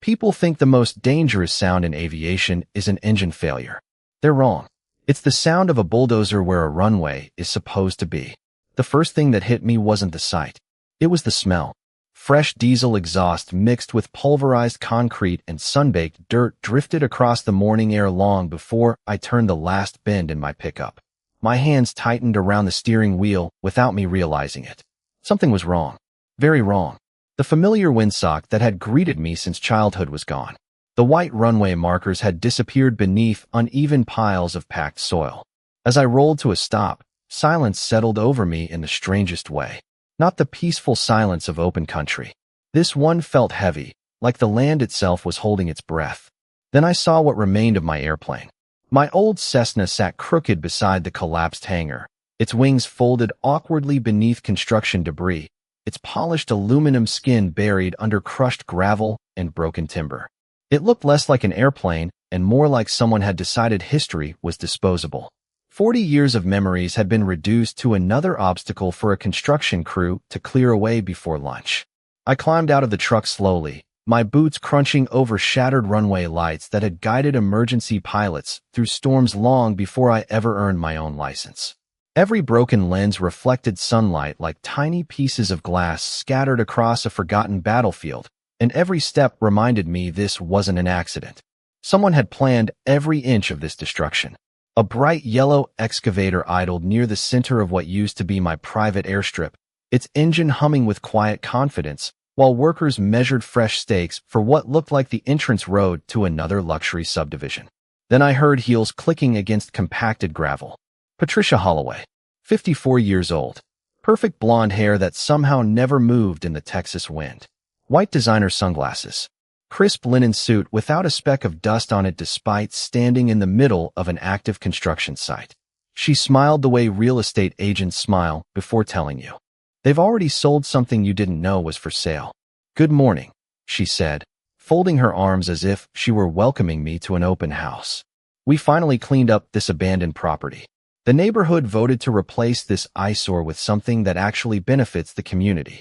People think the most dangerous sound in aviation is an engine failure. They're wrong. It's the sound of a bulldozer where a runway is supposed to be. The first thing that hit me wasn't the sight. It was the smell. Fresh diesel exhaust mixed with pulverized concrete and sun-baked dirt drifted across the morning air long before I turned the last bend in my pickup. My hands tightened around the steering wheel without me realizing it. Something was wrong. Very wrong. The familiar windsock that had greeted me since childhood was gone. The white runway markers had disappeared beneath uneven piles of packed soil. As I rolled to a stop, silence settled over me in the strangest way. Not the peaceful silence of open country. This one felt heavy, like the land itself was holding its breath. Then I saw what remained of my airplane. My old Cessna sat crooked beside the collapsed hangar, its wings folded awkwardly beneath construction debris, its polished aluminum skin buried under crushed gravel and broken timber. It looked less like an airplane and more like someone had decided history was disposable. 40 years of memories had been reduced to another obstacle for a construction crew to clear away before lunch. I climbed out of the truck slowly, my boots crunching over shattered runway lights that had guided emergency pilots through storms long before I ever earned my own license. Every broken lens reflected sunlight like tiny pieces of glass scattered across a forgotten battlefield, and every step reminded me this wasn't an accident. Someone had planned every inch of this destruction. A bright yellow excavator idled near the center of what used to be my private airstrip, its engine humming with quiet confidence, while workers measured fresh stakes for what looked like the entrance road to another luxury subdivision. Then I heard heels clicking against compacted gravel. Patricia Holloway, 54 years old. Perfect blonde hair that somehow never moved in the Texas wind. White designer sunglasses. Crisp linen suit without a speck of dust on it despite standing in the middle of an active construction site. She smiled the way real estate agents smile before telling you. They've already sold something you didn't know was for sale. Good morning, she said, folding her arms as if she were welcoming me to an open house. We finally cleaned up this abandoned property. The neighborhood voted to replace this eyesore with something that actually benefits the community.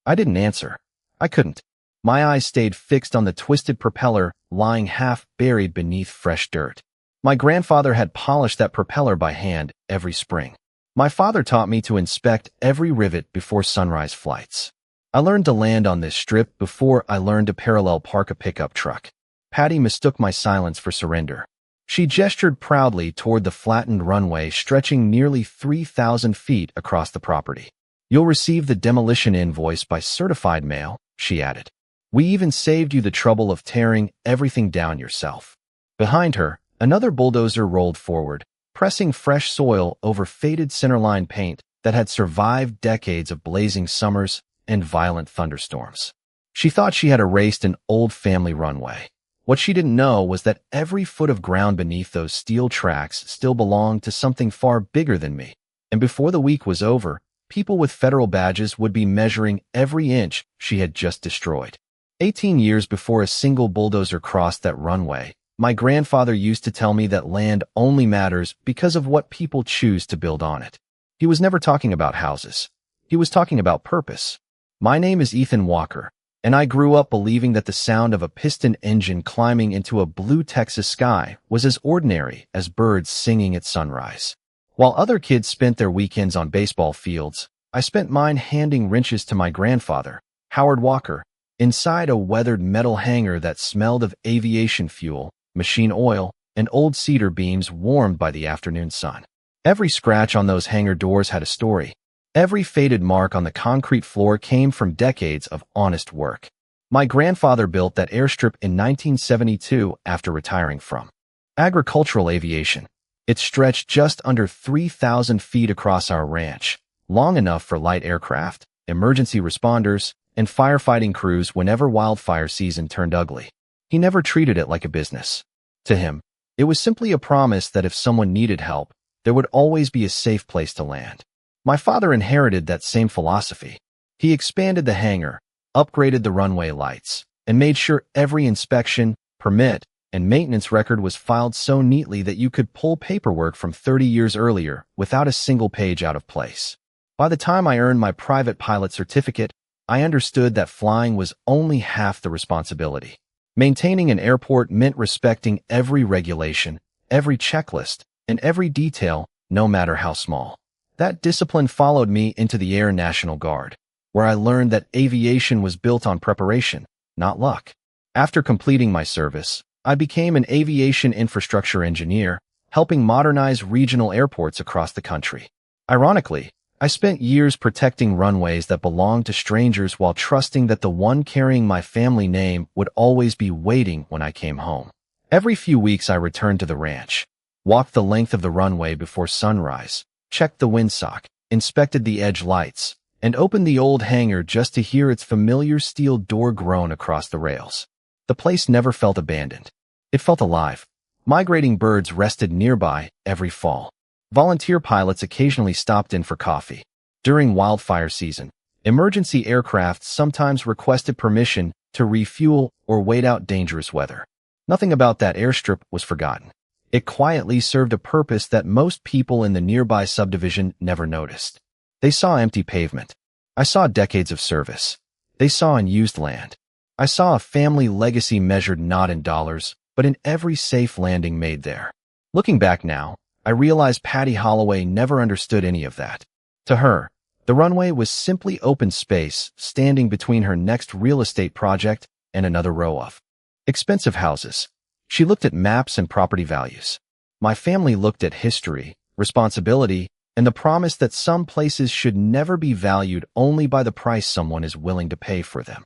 I didn't answer. I couldn't. My eyes stayed fixed on the twisted propeller lying half buried beneath fresh dirt. My grandfather had polished that propeller by hand every spring. My father taught me to inspect every rivet before sunrise flights. I learned to land on this strip before I learned to parallel park a pickup truck. Patty mistook my silence for surrender. She gestured proudly toward the flattened runway stretching nearly 3,000 feet across the property. You'll receive the demolition invoice by certified mail, she added. We even saved you the trouble of tearing everything down yourself. Behind her, another bulldozer rolled forward, pressing fresh soil over faded centerline paint that had survived decades of blazing summers and violent thunderstorms. She thought she had erased an old family runway. What she didn't know was that every foot of ground beneath those steel tracks still belonged to something far bigger than me. And before the week was over, people with federal badges would be measuring every inch she had just destroyed. 18 years before a single bulldozer crossed that runway, my grandfather used to tell me that land only matters because of what people choose to build on it. He was never talking about houses. He was talking about purpose. My name is Ethan Walker, and I grew up believing that the sound of a piston engine climbing into a blue Texas sky was as ordinary as birds singing at sunrise. While other kids spent their weekends on baseball fields, I spent mine handing wrenches to my grandfather, Howard Walker, inside a weathered metal hangar that smelled of aviation fuel, machine oil, and old cedar beams warmed by the afternoon sun. Every scratch on those hangar doors had a story. Every faded mark on the concrete floor came from decades of honest work. My grandfather built that airstrip in 1972 after retiring from agricultural aviation. It stretched just under 3,000 feet across our ranch, long enough for light aircraft, emergency responders, and firefighting crews whenever wildfire season turned ugly. He never treated it like a business. To him, it was simply a promise that if someone needed help, there would always be a safe place to land. My father inherited that same philosophy. He expanded the hangar, upgraded the runway lights, and made sure every inspection, permit, and maintenance record was filed so neatly that you could pull paperwork from 30 years earlier without a single page out of place. By the time I earned my private pilot certificate, I understood that flying was only half the responsibility. Maintaining an airport meant respecting every regulation, every checklist, and every detail, no matter how small. That discipline followed me into the Air National Guard, where I learned that aviation was built on preparation, not luck. After completing my service, I became an aviation infrastructure engineer, helping modernize regional airports across the country. Ironically, I spent years protecting runways that belonged to strangers while trusting that the one carrying my family name would always be waiting when I came home. Every few weeks I returned to the ranch, walked the length of the runway before sunrise, checked the windsock, inspected the edge lights, and opened the old hangar just to hear its familiar steel door groan across the rails. The place never felt abandoned. It felt alive. Migrating birds rested nearby every fall. Volunteer pilots occasionally stopped in for coffee. During wildfire season, emergency aircraft sometimes requested permission to refuel or wait out dangerous weather. Nothing about that airstrip was forgotten. It quietly served a purpose that most people in the nearby subdivision never noticed. They saw empty pavement. I saw decades of service. They saw unused land. I saw a family legacy measured not in dollars, but in every safe landing made there. Looking back now, I realize Patty Holloway never understood any of that. To her, the runway was simply open space standing between her next real estate project and another row of expensive houses. She looked at maps and property values. My family looked at history, responsibility, and the promise that some places should never be valued only by the price someone is willing to pay for them.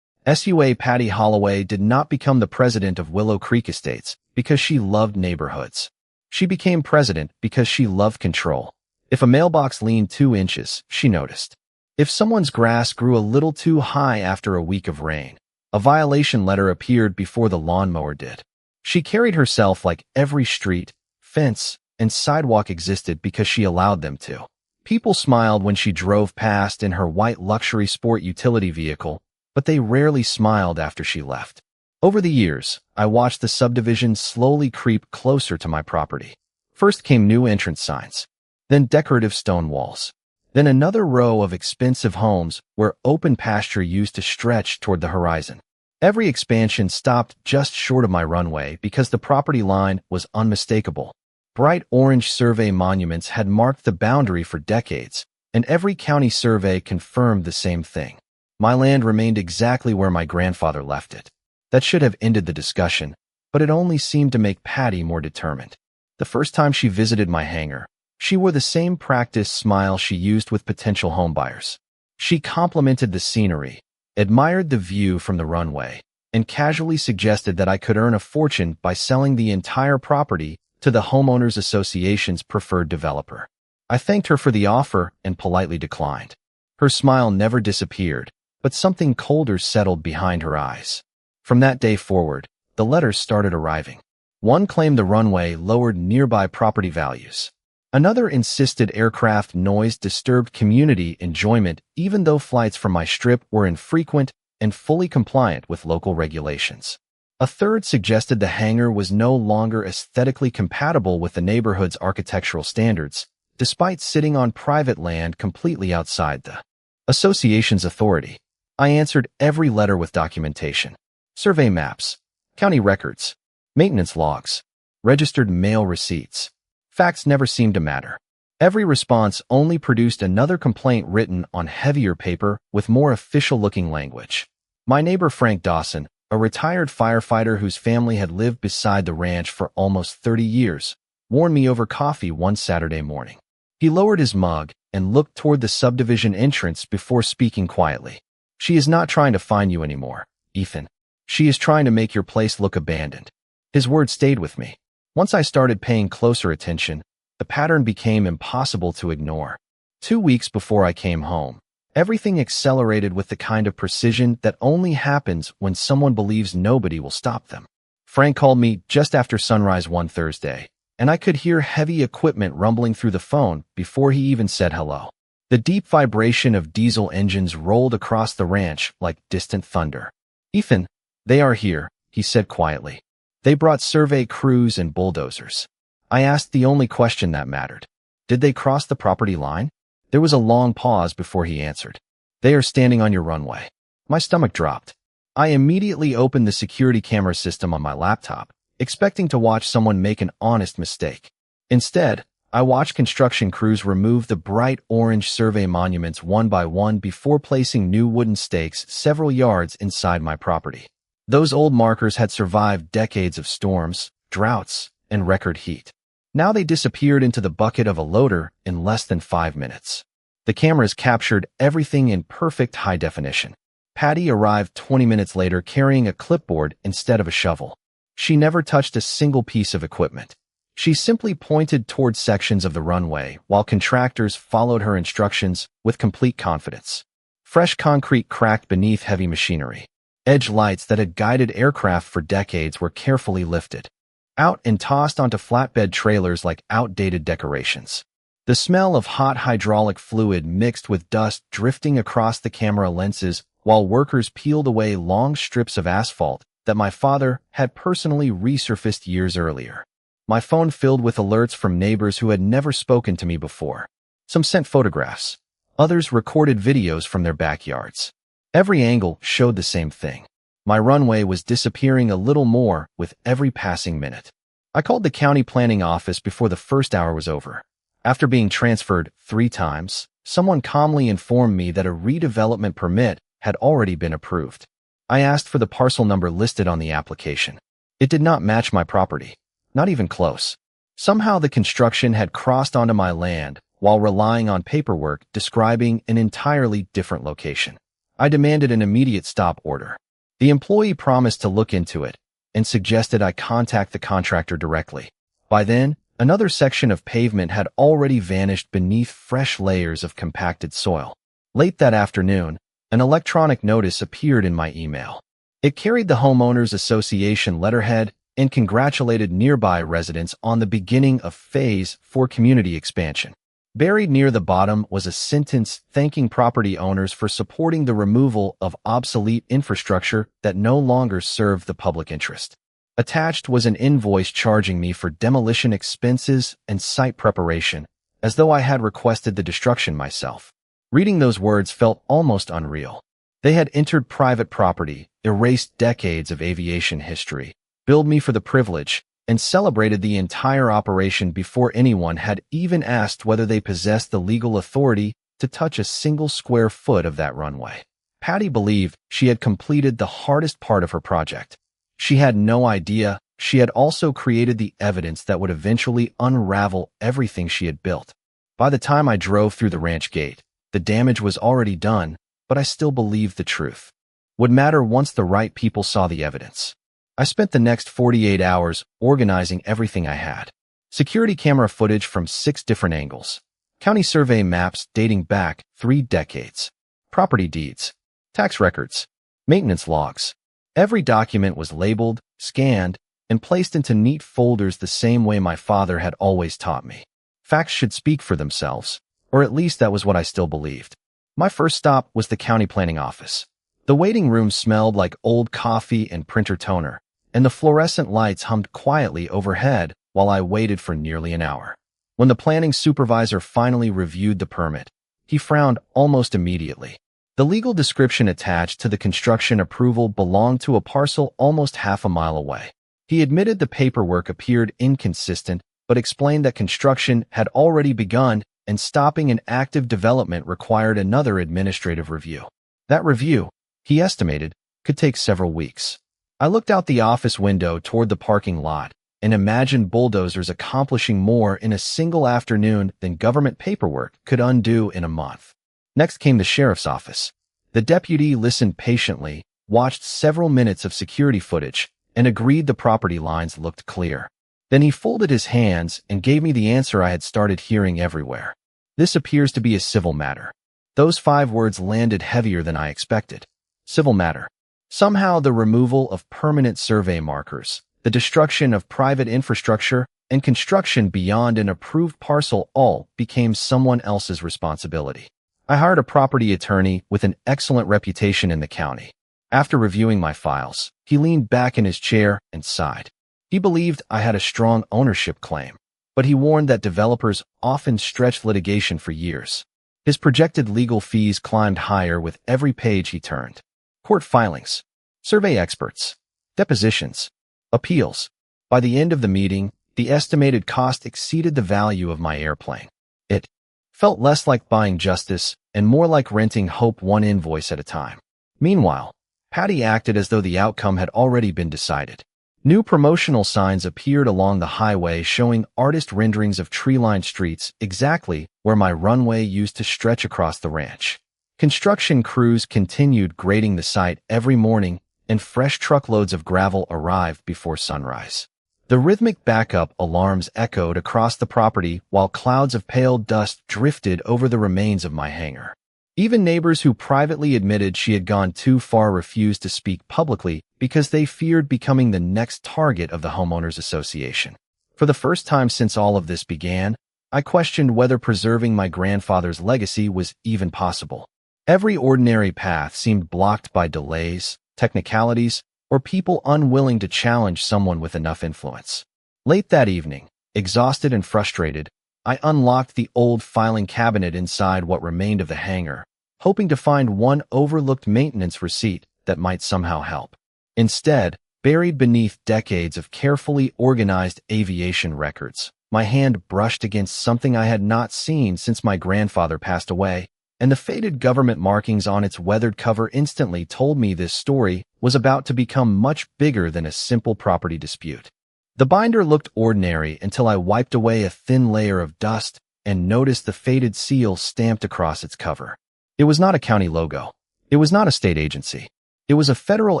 HOA Patty Holloway did not become the president of Willow Creek Estates because she loved neighborhoods. She became president because she loved control. If a mailbox leaned 2 inches, she noticed. If someone's grass grew a little too high after a week of rain, a violation letter appeared before the lawnmower did. She carried herself like every street, fence, and sidewalk existed because she allowed them to. People smiled when she drove past in her white luxury sport utility vehicle, but they rarely smiled after she left. Over the years, I watched the subdivision slowly creep closer to my property. First came new entrance signs, then decorative stone walls, then another row of expensive homes where open pasture used to stretch toward the horizon. Every expansion stopped just short of my runway because the property line was unmistakable. Bright orange survey monuments had marked the boundary for decades, and every county survey confirmed the same thing. My land remained exactly where my grandfather left it. That should have ended the discussion, but it only seemed to make Patty more determined. The first time she visited my hangar, she wore the same practiced smile she used with potential homebuyers. She complimented the scenery, admired the view from the runway, and casually suggested that I could earn a fortune by selling the entire property to the Homeowners Association's preferred developer. I thanked her for the offer and politely declined. Her smile never disappeared, but something colder settled behind her eyes. From that day forward, the letters started arriving. One claimed the runway lowered nearby property values. Another insisted aircraft noise disturbed community enjoyment even though flights from my strip were infrequent and fully compliant with local regulations. A third suggested the hangar was no longer aesthetically compatible with the neighborhood's architectural standards, despite sitting on private land completely outside the association's authority. I answered every letter with documentation. Survey maps, county records, maintenance logs, registered mail receipts. Facts never seemed to matter. Every response only produced another complaint written on heavier paper with more official-looking language. My neighbor Frank Dawson, a retired firefighter whose family had lived beside the ranch for almost 30 years, warned me over coffee one Saturday morning. He lowered his mug and looked toward the subdivision entrance before speaking quietly. "She is not trying to find you anymore, Ethan. She is trying to make your place look abandoned." His words stayed with me. Once I started paying closer attention, the pattern became impossible to ignore. 2 weeks before I came home, everything accelerated with the kind of precision that only happens when someone believes nobody will stop them. Frank called me just after sunrise one Thursday, and I could hear heavy equipment rumbling through the phone before he even said hello. The deep vibration of diesel engines rolled across the ranch like distant thunder. "Ethan, they are here," he said quietly. "They brought survey crews and bulldozers." I asked the only question that mattered. "Did they cross the property line?" There was a long pause before he answered. "They are standing on your runway." My stomach dropped. I immediately opened the security camera system on my laptop, expecting to watch someone make an honest mistake. Instead, I watched construction crews remove the bright orange survey monuments one by one before placing new wooden stakes several yards inside my property. Those old markers had survived decades of storms, droughts, and record heat. Now they disappeared into the bucket of a loader in less than 5 minutes. The cameras captured everything in perfect high definition. Patty arrived 20 minutes later carrying a clipboard instead of a shovel. She never touched a single piece of equipment. She simply pointed toward sections of the runway while contractors followed her instructions with complete confidence. Fresh concrete cracked beneath heavy machinery. Edge lights that had guided aircraft for decades were carefully lifted out and tossed onto flatbed trailers like outdated decorations. The smell of hot hydraulic fluid mixed with dust drifting across the camera lenses while workers peeled away long strips of asphalt that my father had personally resurfaced years earlier. My phone filled with alerts from neighbors who had never spoken to me before. Some sent photographs. Others recorded videos from their backyards. Every angle showed the same thing. My runway was disappearing a little more with every passing minute. I called the county planning office before the first hour was over. After being transferred 3 times, someone calmly informed me that a redevelopment permit had already been approved. I asked for the parcel number listed on the application. It did not match my property. Not even close. Somehow the construction had crossed onto my land while relying on paperwork describing an entirely different location. I demanded an immediate stop order. The employee promised to look into it and suggested I contact the contractor directly. By then, another section of pavement had already vanished beneath fresh layers of compacted soil. Late that afternoon, an electronic notice appeared in my email. It carried the Homeowners Association letterhead and congratulated nearby residents on the beginning of Phase 4 community expansion. Buried near the bottom was a sentence thanking property owners for supporting the removal of obsolete infrastructure that no longer served the public interest. Attached was an invoice charging me for demolition expenses and site preparation, as though I had requested the destruction myself. Reading those words felt almost unreal. They had entered private property, erased decades of aviation history, billed me for the privilege, and celebrated the entire operation before anyone had even asked whether they possessed the legal authority to touch a single square foot of that runway. Patty believed she had completed the hardest part of her project. She had no idea she had also created the evidence that would eventually unravel everything she had built. By the time I drove through the ranch gate, the damage was already done, but I still believed the truth would matter once the right people saw the evidence. I spent the next 48 hours organizing everything I had. Security camera footage from 6 different angles. County survey maps dating back 3 decades. Property deeds. Tax records. Maintenance logs. Every document was labeled, scanned, and placed into neat folders the same way my father had always taught me. Facts should speak for themselves, or at least that was what I still believed. My first stop was the county planning office. The waiting room smelled like old coffee and printer toner, and the fluorescent lights hummed quietly overhead while I waited for nearly an hour. When the planning supervisor finally reviewed the permit, he frowned almost immediately. The legal description attached to the construction approval belonged to a parcel almost half a mile away. He admitted the paperwork appeared inconsistent, but explained that construction had already begun and stopping an active development required another administrative review. That review, he estimated, could take several weeks. I looked out the office window toward the parking lot and imagined bulldozers accomplishing more in a single afternoon than government paperwork could undo in a month. Next came the sheriff's office. The deputy listened patiently, watched several minutes of security footage, and agreed the property lines looked clear. Then he folded his hands and gave me the answer I had started hearing everywhere. This appears to be a civil matter. Those 5 words landed heavier than I expected. Civil matter. Somehow the removal of permanent survey markers, the destruction of private infrastructure, and construction beyond an approved parcel all became someone else's responsibility. I hired a property attorney with an excellent reputation in the county. After reviewing my files, he leaned back in his chair and sighed. He believed I had a strong ownership claim, but he warned that developers often stretch litigation for years. His projected legal fees climbed higher with every page he turned. Court filings. survey experts, depositions, appeals. By the end of the meeting, the estimated cost exceeded the value of my airplane. It felt less like buying justice and more like renting hope one invoice at a time. Meanwhile, Patty acted as though the outcome had already been decided. New promotional signs appeared along the highway showing artist renderings of tree-lined streets exactly where my runway used to stretch across the ranch. Construction crews continued grading the site every morning, and fresh truckloads of gravel arrived before sunrise. The rhythmic backup alarms echoed across the property while clouds of pale dust drifted over the remains of my hangar. Even neighbors who privately admitted she had gone too far refused to speak publicly because they feared becoming the next target of the homeowners association. For the first time since all of this began, I questioned whether preserving my grandfather's legacy was even possible. Every ordinary path seemed blocked by delays, technicalities, or people unwilling to challenge someone with enough influence. Late that evening, exhausted and frustrated, I unlocked the old filing cabinet inside what remained of the hangar, hoping to find one overlooked maintenance receipt that might somehow help. Instead, buried beneath decades of carefully organized aviation records, my hand brushed against something I had not seen since my grandfather passed away, and the faded government markings on its weathered cover instantly told me this story was about to become much bigger than a simple property dispute. The binder looked ordinary until I wiped away a thin layer of dust and noticed the faded seal stamped across its cover. It was not a county logo. It was not a state agency. It was a Federal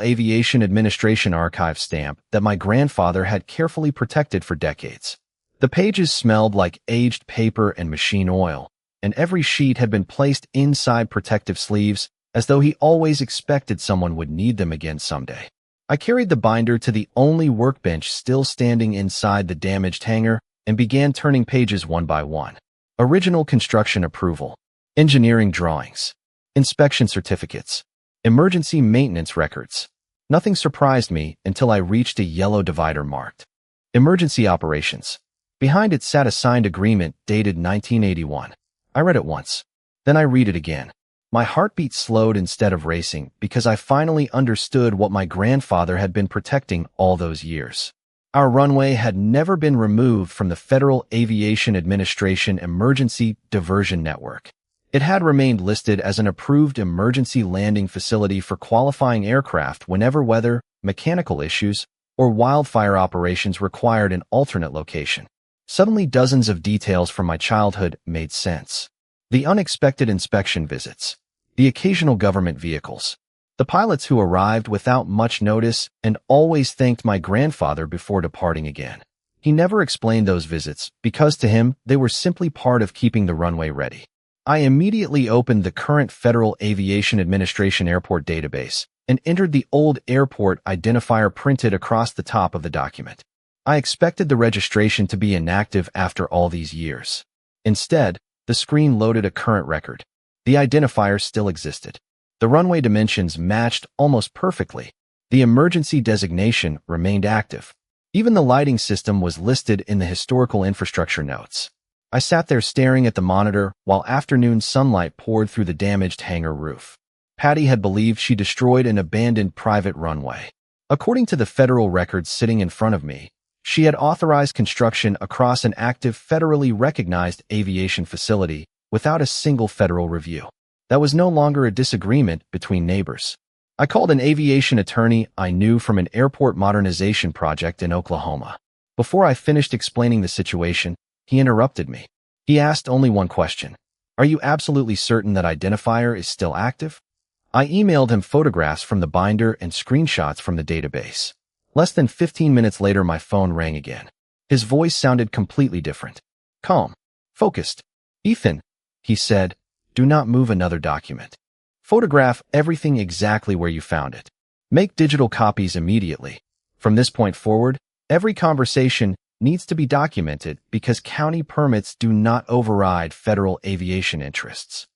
Aviation Administration archive stamp that my grandfather had carefully protected for decades. The pages smelled like aged paper and machine oil, and every sheet had been placed inside protective sleeves as though he always expected someone would need them again someday. I carried the binder to the only workbench still standing inside the damaged hangar and began turning pages one by one. Original construction approval, engineering drawings, inspection certificates, emergency maintenance records. Nothing surprised me until I reached a yellow divider marked Emergency Operations. Behind it sat a signed agreement dated 1981. I read it once. Then I read it again. My heartbeat slowed instead of racing because I finally understood what my grandfather had been protecting all those years. Our runway had never been removed from the Federal Aviation Administration Emergency Diversion Network. It had remained listed as an approved emergency landing facility for qualifying aircraft whenever weather, mechanical issues, or wildfire operations required an alternate location. Suddenly, dozens of details from my childhood made sense. The unexpected inspection visits, the occasional government vehicles, the pilots who arrived without much notice and always thanked my grandfather before departing again. He never explained those visits because to him, they were simply part of keeping the runway ready. I immediately opened the current Federal Aviation Administration airport database and entered the old airport identifier printed across the top of the document. I expected the registration to be inactive after all these years. Instead, the screen loaded a current record. The identifier still existed. The runway dimensions matched almost perfectly. The emergency designation remained active. Even the lighting system was listed in the historical infrastructure notes. I sat there staring at the monitor while afternoon sunlight poured through the damaged hangar roof. Patty had believed she destroyed an abandoned private runway. According to the federal records sitting in front of me, she had authorized construction across an active federally recognized aviation facility without a single federal review. That was no longer a disagreement between neighbors. I called an aviation attorney I knew from an airport modernization project in Oklahoma. Before I finished explaining the situation, he interrupted me. He asked only one question. Are you absolutely certain that identifier is still active? I emailed him photographs from the binder and screenshots from the database. Less than 15 minutes later, my phone rang again. His voice sounded completely different. Calm. Focused. Ethan, he said, do not move another document. Photograph everything exactly where you found it. Make digital copies immediately. From this point forward, every conversation needs to be documented because county permits do not override federal aviation interests.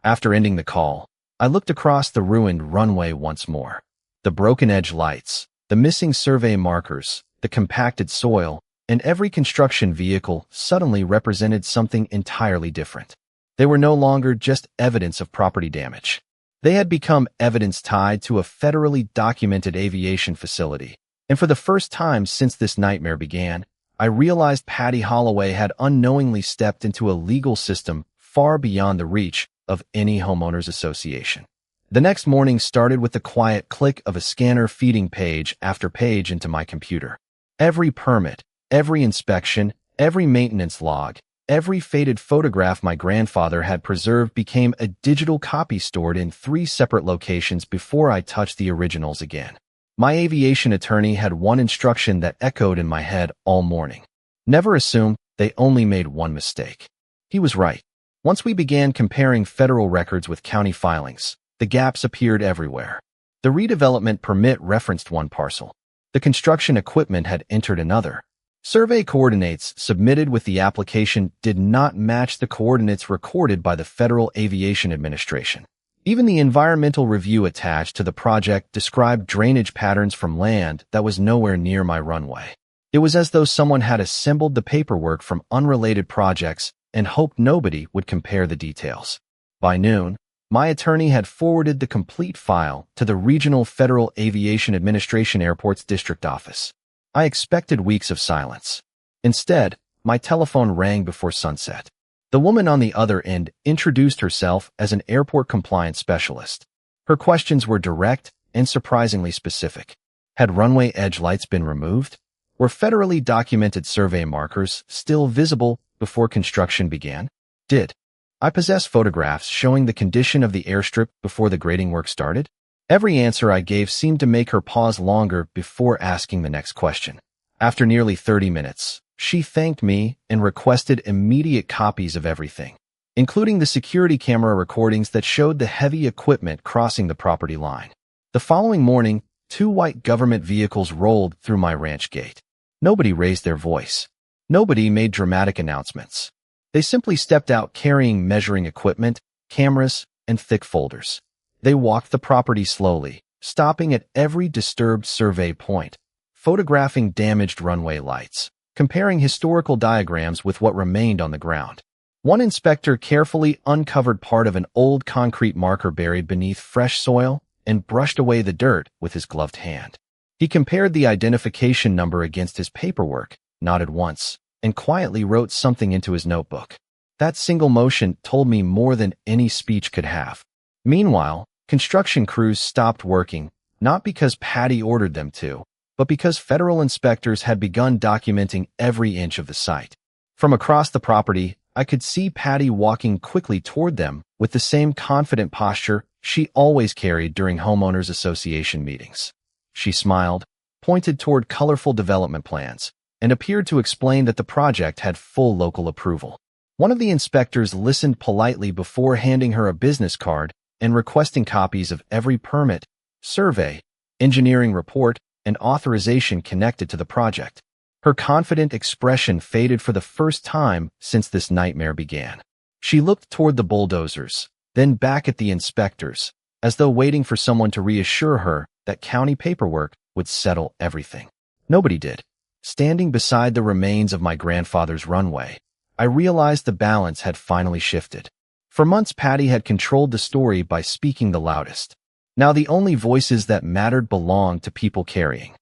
After ending the call, I looked across the ruined runway once more. The broken edge lights, the missing survey markers, the compacted soil, and every construction vehicle suddenly represented something entirely different. They were no longer just evidence of property damage. They had become evidence tied to a federally documented aviation facility, and for the first time since this nightmare began, I realized Patty Holloway had unknowingly stepped into a legal system far beyond the reach of any homeowners association. The next morning started with the quiet click of a scanner feeding page after page into my computer. Every permit, every inspection, every maintenance log, every faded photograph my grandfather had preserved became a digital copy stored in 3 separate locations before I touched the originals again. My aviation attorney had one instruction that echoed in my head all morning. Never assume they only made one mistake. He was right. Once we began comparing federal records with county filings, the gaps appeared everywhere. The redevelopment permit referenced one parcel. The construction equipment had entered another. Survey coordinates submitted with the application did not match the coordinates recorded by the Federal Aviation Administration. Even the environmental review attached to the project described drainage patterns from land that was nowhere near my runway. It was as though someone had assembled the paperwork from unrelated projects and hoped nobody would compare the details. By noon, my attorney had forwarded the complete file to the Regional Federal Aviation Administration Airport's district office. I expected weeks of silence. Instead, my telephone rang before sunset. The woman on the other end introduced herself as an airport compliance specialist. Her questions were direct and surprisingly specific. Had runway edge lights been removed? Were federally documented survey markers still visible before construction began? Did I possess photographs showing the condition of the airstrip before the grading work started? Every answer I gave seemed to make her pause longer before asking the next question. After nearly 30 minutes, she thanked me and requested immediate copies of everything, including the security camera recordings that showed the heavy equipment crossing the property line. The following morning, 2 white government vehicles rolled through my ranch gate. Nobody raised their voice. Nobody made dramatic announcements. They simply stepped out carrying measuring equipment, cameras, and thick folders. They walked the property slowly, stopping at every disturbed survey point, photographing damaged runway lights, comparing historical diagrams with what remained on the ground. One inspector carefully uncovered part of an old concrete marker buried beneath fresh soil and brushed away the dirt with his gloved hand. He compared the identification number against his paperwork, nodded once, and quietly wrote something into his notebook. That single motion told me more than any speech could have. Meanwhile, construction crews stopped working, not because Patty ordered them to, but because federal inspectors had begun documenting every inch of the site. From across the property, I could see Patty walking quickly toward them with the same confident posture she always carried during homeowners association meetings. She smiled, pointed toward colorful development plans, and appeared to explain that the project had full local approval. One of the inspectors listened politely before handing her a business card and requesting copies of every permit, survey, engineering report, and authorization connected to the project. Her confident expression faded for the first time since this nightmare began. She looked toward the bulldozers, then back at the inspectors, as though waiting for someone to reassure her that county paperwork would settle everything. Nobody did. Standing beside the remains of my grandfather's runway, I realized the balance had finally shifted. For months, Patty had controlled the story by speaking the loudest. Now the only voices that mattered belonged to people carrying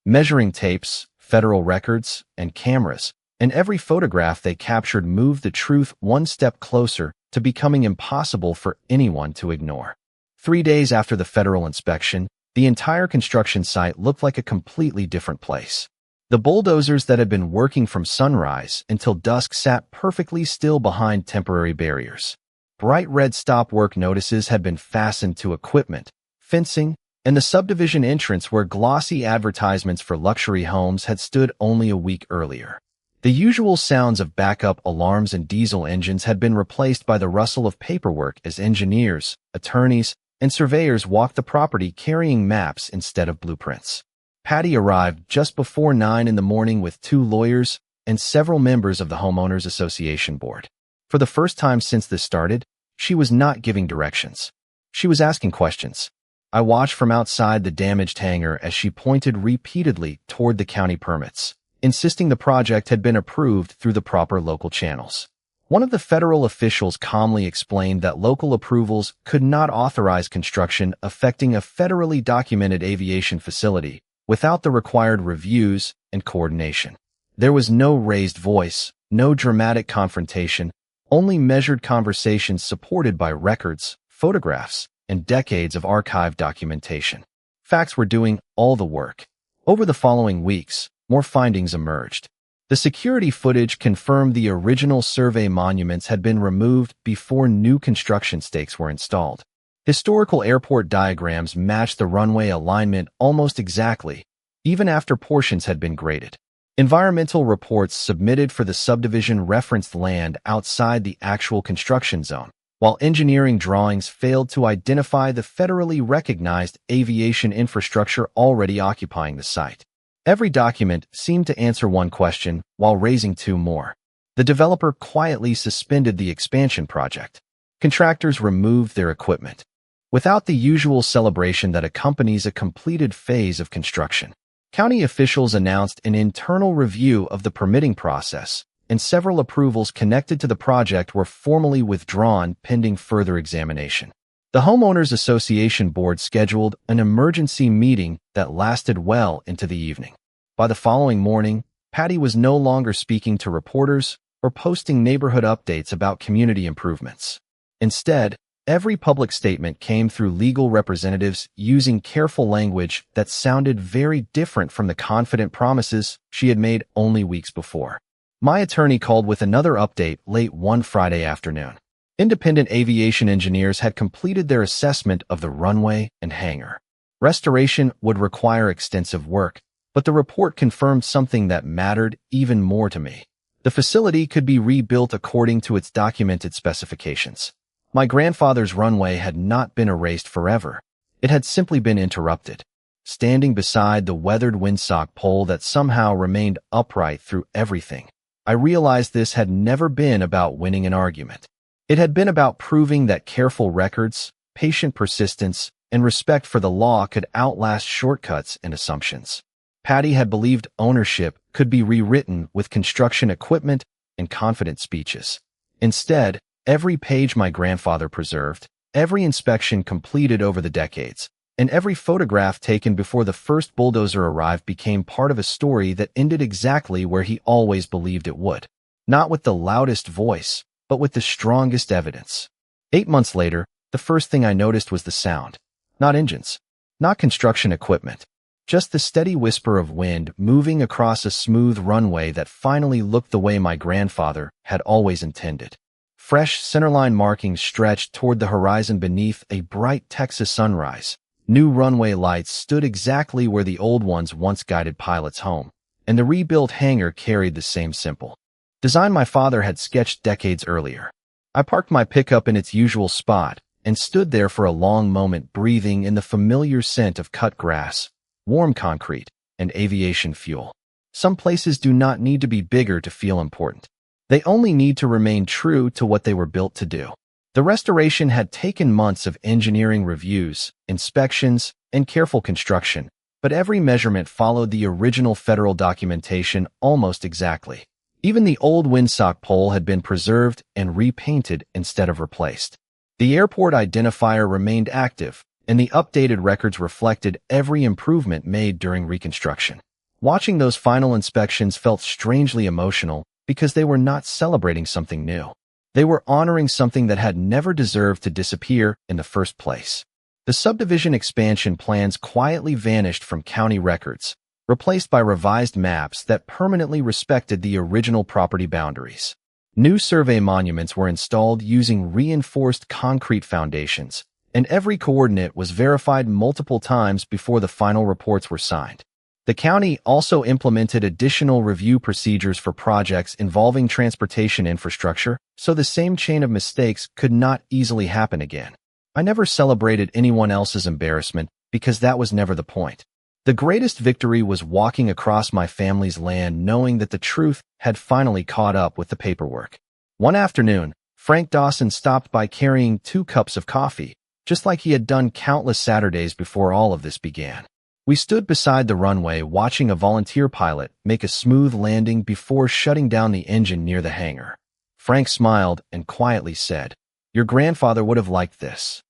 measuring tapes, federal records, and cameras, and every photograph they captured moved the truth one step closer to becoming impossible for anyone to ignore. 3 days after the federal inspection, the entire construction site looked like a completely different place. The bulldozers that had been working from sunrise until dusk sat perfectly still behind temporary barriers. Bright red stop work notices had been fastened to equipment, fencing, and the subdivision entrance where glossy advertisements for luxury homes had stood only a week earlier. The usual sounds of backup alarms and diesel engines had been replaced by the rustle of paperwork as engineers, attorneys, and surveyors walked the property carrying maps instead of blueprints. Patty arrived just before 9 in the morning with 2 lawyers and several members of the Homeowners Association board. For the first time since this started, she was not giving directions. She was asking questions. I watched from outside the damaged hangar as she pointed repeatedly toward the county permits, insisting the project had been approved through the proper local channels. One of the federal officials calmly explained that local approvals could not authorize construction affecting a federally documented aviation facility without the required reviews and coordination. There was no raised voice, no dramatic confrontation, only measured conversations supported by records, photographs, and decades of archived documentation. Facts were doing all the work. Over the following weeks, more findings emerged. The security footage confirmed the original survey monuments had been removed before new construction stakes were installed. Historical airport diagrams matched the runway alignment almost exactly, even after portions had been graded. Environmental reports submitted for the subdivision referenced land outside the actual construction zone, while engineering drawings failed to identify the federally recognized aviation infrastructure already occupying the site. Every document seemed to answer one question while raising two more. The developer quietly suspended the expansion project. Contractors removed their equipment, without the usual celebration that accompanies a completed phase of construction. County officials announced an internal review of the permitting process, and several approvals connected to the project were formally withdrawn pending further examination. The Homeowners Association Board scheduled an emergency meeting that lasted well into the evening. By the following morning, Patty was no longer speaking to reporters or posting neighborhood updates about community improvements. Instead, every public statement came through legal representatives using careful language that sounded very different from the confident promises she had made only weeks before. My attorney called with another update late one Friday afternoon. Independent aviation engineers had completed their assessment of the runway and hangar. Restoration would require extensive work, but the report confirmed something that mattered even more to me. The facility could be rebuilt according to its documented specifications. My grandfather's runway had not been erased forever. It had simply been interrupted. Standing beside the weathered windsock pole that somehow remained upright through everything, I realized this had never been about winning an argument. It had been about proving that careful records, patient persistence, and respect for the law could outlast shortcuts and assumptions. Patty had believed ownership could be rewritten with construction equipment and confident speeches. Instead, every page my grandfather preserved, every inspection completed over the decades, and every photograph taken before the first bulldozer arrived became part of a story that ended exactly where he always believed it would. Not with the loudest voice, but with the strongest evidence. 8 months later, the first thing I noticed was the sound. Not engines, not construction equipment, just the steady whisper of wind moving across a smooth runway that finally looked the way my grandfather had always intended. Fresh centerline markings stretched toward the horizon beneath a bright Texas sunrise. New runway lights stood exactly where the old ones once guided pilots home, and the rebuilt hangar carried the same simple design my father had sketched decades earlier. I parked my pickup in its usual spot and stood there for a long moment, breathing in the familiar scent of cut grass, warm concrete, and aviation fuel. Some places do not need to be bigger to feel important. They only need to remain true to what they were built to do. The restoration had taken months of engineering reviews, inspections, and careful construction, but every measurement followed the original federal documentation almost exactly. Even the old windsock pole had been preserved and repainted instead of replaced. The airport identifier remained active, and the updated records reflected every improvement made during reconstruction. Watching those final inspections felt strangely emotional because they were not celebrating something new. They were honoring something that had never deserved to disappear in the first place. The subdivision expansion plans quietly vanished from county records, replaced by revised maps that permanently respected the original property boundaries. New survey monuments were installed using reinforced concrete foundations, and every coordinate was verified multiple times before the final reports were signed. The county also implemented additional review procedures for projects involving transportation infrastructure, so the same chain of mistakes could not easily happen again. I never celebrated anyone else's embarrassment because that was never the point. The greatest victory was walking across my family's land knowing that the truth had finally caught up with the paperwork. One afternoon, Frank Dawson stopped by carrying 2 cups of coffee, just like he had done countless Saturdays before all of this began. We stood beside the runway watching a volunteer pilot make a smooth landing before shutting down the engine near the hangar. Frank smiled and quietly said, "Your grandfather would have liked this."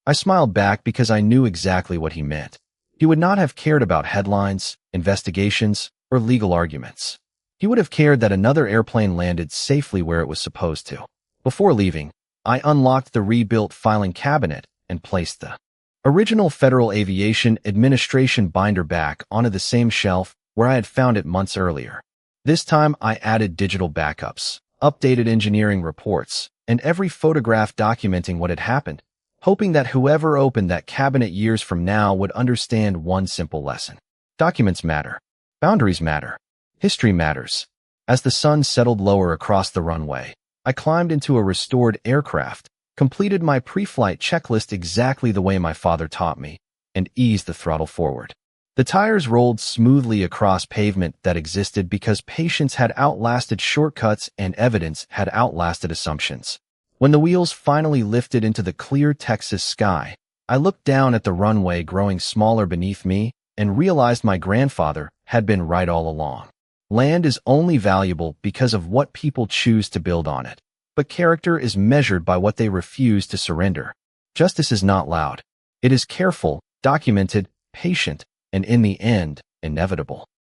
I smiled back because I knew exactly what he meant. He would not have cared about headlines, investigations, or legal arguments. He would have cared that another airplane landed safely where it was supposed to. Before leaving, I unlocked the rebuilt filing cabinet and placed the original Federal Aviation Administration binder back onto the same shelf where I had found it months earlier. This time I added digital backups, updated engineering reports, and every photograph documenting what had happened, hoping that whoever opened that cabinet years from now would understand one simple lesson. Documents matter. Boundaries matter. History matters. As the sun settled lower across the runway, I climbed into a restored aircraft, completed my pre-flight checklist exactly the way my father taught me, and eased the throttle forward. The tires rolled smoothly across pavement that existed because patience had outlasted shortcuts and evidence had outlasted assumptions. When the wheels finally lifted into the clear Texas sky, I looked down at the runway growing smaller beneath me and realized my grandfather had been right all along. Land is only valuable because of what people choose to build on it, but character is measured by what they refuse to surrender. Justice is not loud. It is careful, documented, patient, and in the end, inevitable.